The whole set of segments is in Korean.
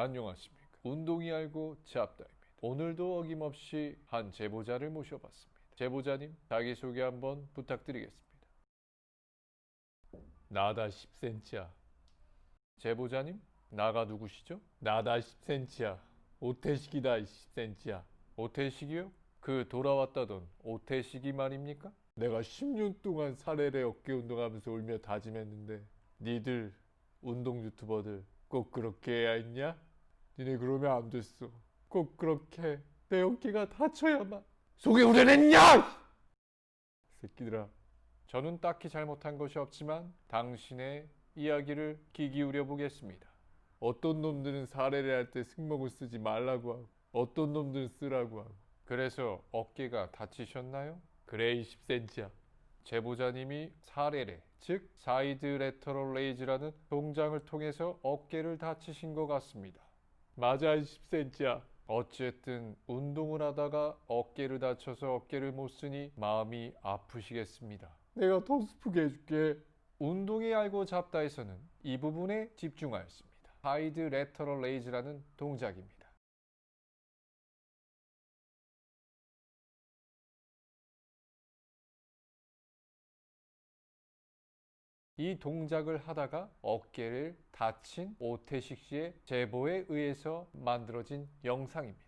안녕하십니까. 운동이 알고 잡다입니다. 오늘도 어김없이 한 제보자를 모셔봤습니다. 제보자님, 자기소개 한번 부탁드리겠습니다. 나다 10cm야. 제보자님, 나가 누구시죠? 나다 10cm야. 오태식이다 10cm야. 오태식이요? 그 돌아왔다던 오태식이 말입니까? 내가 10년 동안 사레레 어깨 운동하면서 울며 다짐했는데 니들 운동 유튜버들 꼭 그렇게 해야 했냐? 니네 그러면 안 됐어. 꼭 그렇게 내 어깨가 다쳐야만 속이 우려냈냐? 새끼들아. 저는 딱히 잘못한 것이 없지만 당신의 이야기를 귀 기울여 보겠습니다. 어떤 놈들은 사례를 할 때 승모근 쓰지 말라고 하고 어떤 놈들은 쓰라고 하고. 그래서 어깨가 다치셨나요? 그래 20cm야. 제보자님이 사례레, 즉 사이드 레터럴 레이즈라는 동작을 통해서 어깨를 다치신 것 같습니다. 맞아 10cm야. 어쨌든 운동을 하다가 어깨를 다쳐서 어깨를 못 쓰니 마음이 아프시겠습니다. 내가 더 스프게 해줄게. 운동이 알고 잡다에서는 이 부분에 집중하였습니다. 사이드 레터럴 레이즈라는 동작입니다. 이 동작을 하다가 어깨를 다친 오태식 씨의 제보에 의해서 만들어진 영상입니다.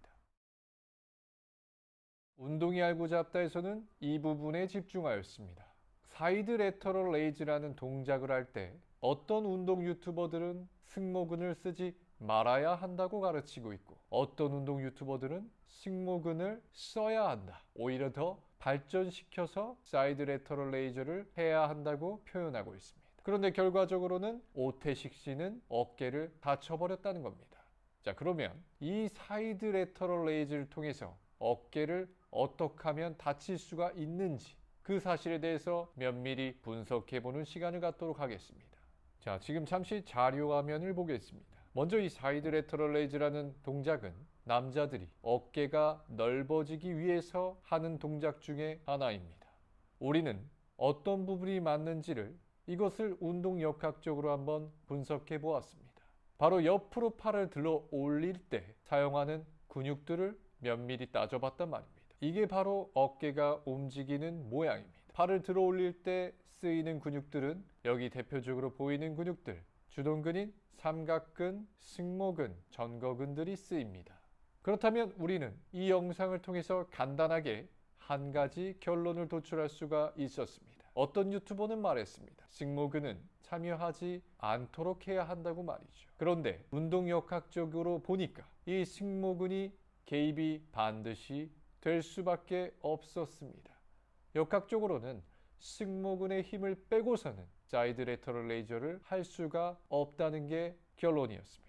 운동이 알고 잡다에서는 이 부분에 집중하였습니다. 사이드 레터럴 레이즈라는 동작을 할 때 어떤 운동 유튜버들은 승모근을 쓰지 말아야 한다고 가르치고 있고 어떤 운동 유튜버들은 승모근을 써야 한다. 오히려 더 발전시켜서 사이드 레터럴 레이저를 해야 한다고 표현하고 있습니다. 그런데 결과적으로는 오태식 씨는 어깨를 다쳐버렸다는 겁니다. 자, 그러면 이 사이드 레터럴 레이저를 통해서 어깨를 어떻게 하면 다칠 수가 있는지 그 사실에 대해서 면밀히 분석해보는 시간을 갖도록 하겠습니다. 자, 지금 잠시 자료 화면을 보겠습니다. 먼저 이 사이드 레터럴 레이즈라는 동작은 남자들이 어깨가 넓어지기 위해서 하는 동작 중에 하나입니다. 우리는 어떤 부분이 맞는지를 이것을 운동 역학적으로 한번 분석해 보았습니다. 바로 옆으로 팔을 들어 올릴 때 사용하는 근육들을 면밀히 따져봤단 말입니다. 이게 바로 어깨가 움직이는 모양입니다. 팔을 들어 올릴 때 쓰이는 근육들은 여기 대표적으로 보이는 근육들, 주동근인 삼각근, 승모근, 전거근들이 쓰입니다. 그렇다면 우리는 이 영상을 통해서 간단하게 한 가지 결론을 도출할 수가 있었습니다. 어떤 유튜버는 말했습니다. 승모근은 참여하지 않도록 해야 한다고 말이죠. 그런데 운동역학적으로 보니까 이 승모근이 개입이 반드시 될 수밖에 없었습니다. 역학적으로는 승모근의 힘을 빼고서는 사이드 레터럴 레이저를 할 수가 없다는 게 결론이었습니다.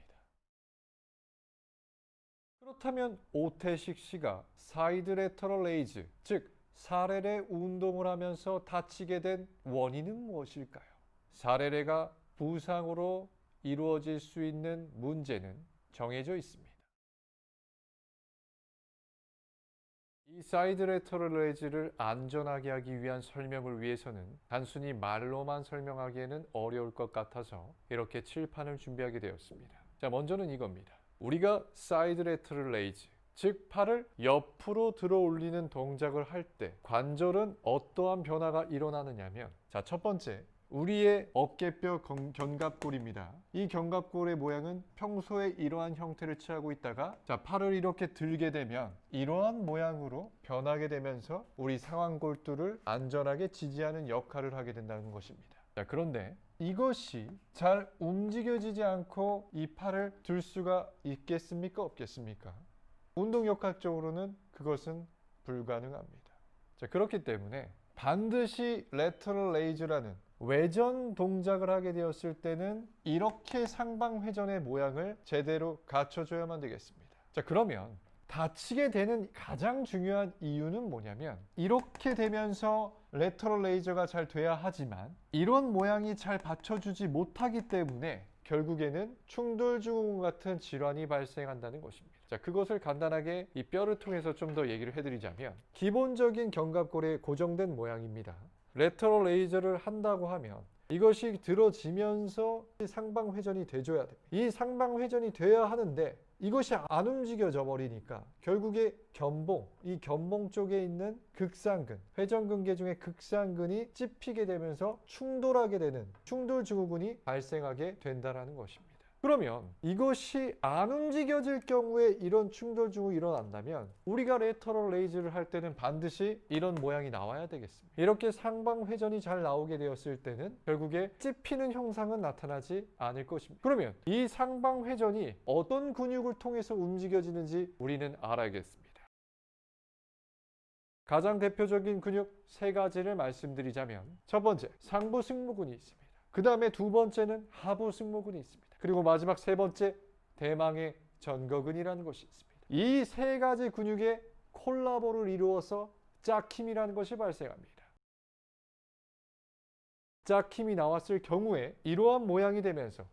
그렇다면 오태식 씨가 사이드 레터럴 레이즈, 즉 사레레 운동을 하면서 다치게 된 원인은 무엇일까요? 사레레가 부상으로 이루어질 수 있는 문제는 정해져 있습니다. 이 사이드 레터럴 레이즈를 안전하게 하기 위한 설명을 위해서는 단순히 말로만 설명하기에는 어려울 것 같아서 이렇게 칠판을 준비하게 되었습니다. 자, 먼저는 이겁니다. 우리가 사이드 레터럴 레이즈, 즉 팔을 옆으로 들어 올리는 동작을 할 때 관절은 어떠한 변화가 일어나느냐면, 자, 첫 번째, 우리의 어깨뼈 견갑골입니다. 이 견갑골의 모양은 평소에 이러한 형태를 취하고 있다가 자, 팔을 이렇게 들게 되면 이러한 모양으로 변하게 되면서 우리 상완골두를 안전하게 지지하는 역할을 하게 된다는 것입니다. 자, 그런데 이것이 잘 움직여지지 않고 이 팔을 들 수가 있겠습니까? 없겠습니까? 운동역학적으로는 그것은 불가능합니다. 자, 그렇기 때문에 반드시 레터럴 레이즈라는 외전 동작을 하게 되었을 때는 이렇게 상방회전의 모양을 제대로 갖춰줘야만 되겠습니다. 자, 그러면 다치게 되는 가장 중요한 이유는 뭐냐면 이렇게 되면서 레터럴 레이저가 잘 돼야 하지만 이런 모양이 잘 받쳐주지 못하기 때문에 결국에는 충돌증후군 같은 질환이 발생한다는 것입니다. 자, 그것을 간단하게 이 뼈를 통해서 좀 더 얘기를 해드리자면 기본적인 견갑골의 고정된 모양입니다. 레터럴 레이저를 한다고 하면 이것이 들어지면서 상방회전이 돼줘야 됩니다. 이 상방회전이 돼야 하는데 이것이 안 움직여져 버리니까 결국에 견봉, 이 견봉 쪽에 있는 극상근, 회전근개 중에 극상근이 찝히게 되면서 충돌하게 되는 충돌 증후군이 발생하게 된다는 것입니다. 그러면 이것이 안 움직여질 경우에 이런 충돌 증후가 일어난다면 우리가 레터럴 레이즈를 할 때는 반드시 이런 모양이 나와야 되겠습니다. 이렇게 상방 회전이 잘 나오게 되었을 때는 결국에 찝히는 형상은 나타나지 않을 것입니다. 그러면 이 상방 회전이 어떤 근육을 통해서 움직여지는지 우리는 알아야겠습니다. 가장 대표적인 근육 세 가지를 말씀드리자면 첫 번째, 상부 승모근이 있습니다. 그 다음에 두 번째는 하부 승모근이 있습니다. 그리고 마지막 세 번째, 대망의 전거근이라는 것이 있습니다. 이 세 가지 근육의 콜라보를 이루어서 짝힘이라는 것이 발생합니다. 짝힘이 나왔을 경우에 이러한 모양이 되면서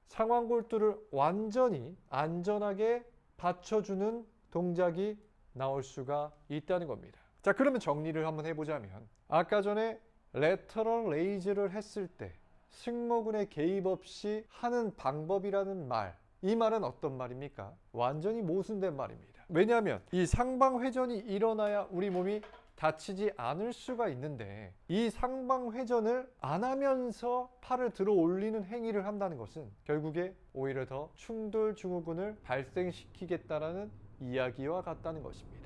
상완골두를 완전히 안전하게 받쳐주는 동작이 나올 수가 있다는 겁니다. 자, 그러면 정리를 한번 해보자면 아까 전에 레터럴 레이즈를 했을 때 승모근에 개입 없이 하는 방법이라는 말, 이 말은 어떤 말입니까? 완전히 모순된 말입니다. 왜냐하면 이 상방회전이 일어나야 우리 몸이 다치지 않을 수가 있는데 이 상방회전을 안 하면서 팔을 들어 올리는 행위를 한다는 것은 결국에 오히려 더 충돌 증후군을 발생시키겠다라는 이야기와 같다는 것입니다.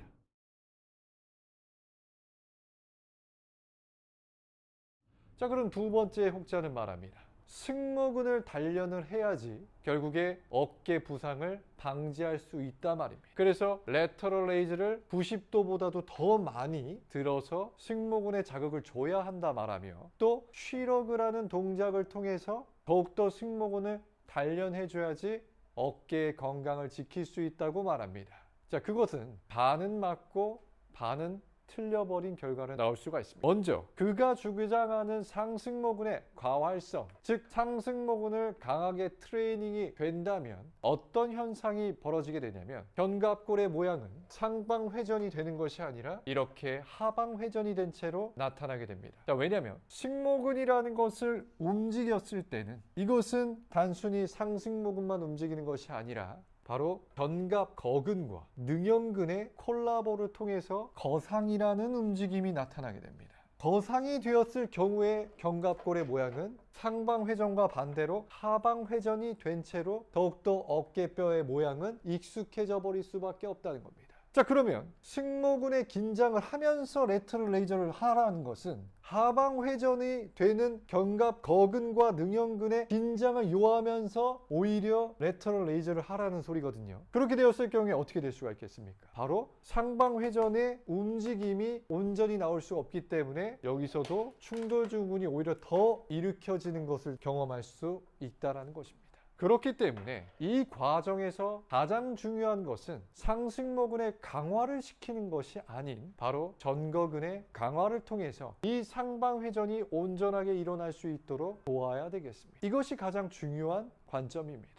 자, 그럼 두 번째 혹자는 말합니다. 승모근을 단련을 해야지 결국에 어깨 부상을 방지할 수 있단 말입니다. 그래서 레터럴 레이즈를 90도보다도 더 많이 들어서 승모근에 자극을 줘야 한다 말하며 또 쉬러그라는 동작을 통해서 더욱더 승모근을 단련해 줘야지 어깨의 건강을 지킬 수 있다고 말합니다. 자, 그것은 반은 맞고 반은 틀려버린 결과를 나올 수가 있습니다. 먼저 그가 주장하는 상승모근의 과활성, 즉 상승모근을 강하게 트레이닝이 된다면 어떤 현상이 벌어지게 되냐면 견갑골의 모양은 상방회전이 되는 것이 아니라 이렇게 하방회전이 된 채로 나타나게 됩니다. 자, 왜냐하면 승모근이라는 것을 움직였을 때는 이것은 단순히 상승모근만 움직이는 것이 아니라 바로 견갑 거근과 능형근의 콜라보를 통해서 거상이라는 움직임이 나타나게 됩니다. 거상이 되었을 경우에 견갑골의 모양은 상방회전과 반대로 하방회전이 된 채로 더욱더 어깨뼈의 모양은 익숙해져 버릴 수밖에 없다는 겁니다. 자, 그러면 승모근의 긴장을 하면서 레터럴 레이저를 하라는 것은 하방회전이 되는 견갑 거근과 능형근의 긴장을 요하면서 오히려 레터럴 레이저를 하라는 소리거든요. 그렇게 되었을 경우에 어떻게 될 수가 있겠습니까? 바로 상방회전의 움직임이 온전히 나올 수 없기 때문에 여기서도 충돌 증후군이 오히려 더 일으켜지는 것을 경험할 수 있다는 것입니다. 그렇기 때문에 이 과정에서 가장 중요한 것은 상승모근의 강화를 시키는 것이 아닌 바로 전거근의 강화를 통해서 이 상방회전이 온전하게 일어날 수 있도록 도와야 되겠습니다. 이것이 가장 중요한 관점입니다.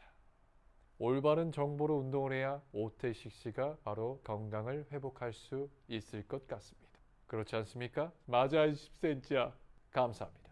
올바른 정보로 운동을 해야 오태식 씨가 바로 건강을 회복할 수 있을 것 같습니다. 그렇지 않습니까? 맞아 10cm야. 감사합니다.